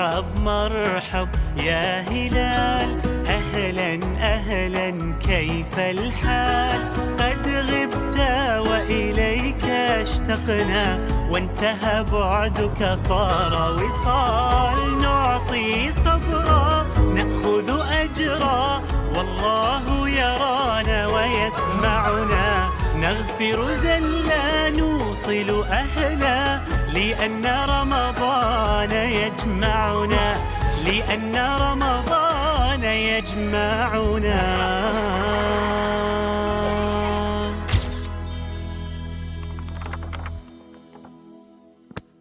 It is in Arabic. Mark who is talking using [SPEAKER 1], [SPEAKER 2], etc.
[SPEAKER 1] مرحب مرحب يا هلال، أهلا أهلا كيف الحال؟ قد غبت وإليك اشتقنا، وانتهى بعدك صار وصال. نعطي صبرا نأخذ أجرا، والله يرانا ويسمعنا. نغفر زلا نوصل أهلا، لأن رمضان يجمعنا، لأن رمضان يجمعنا.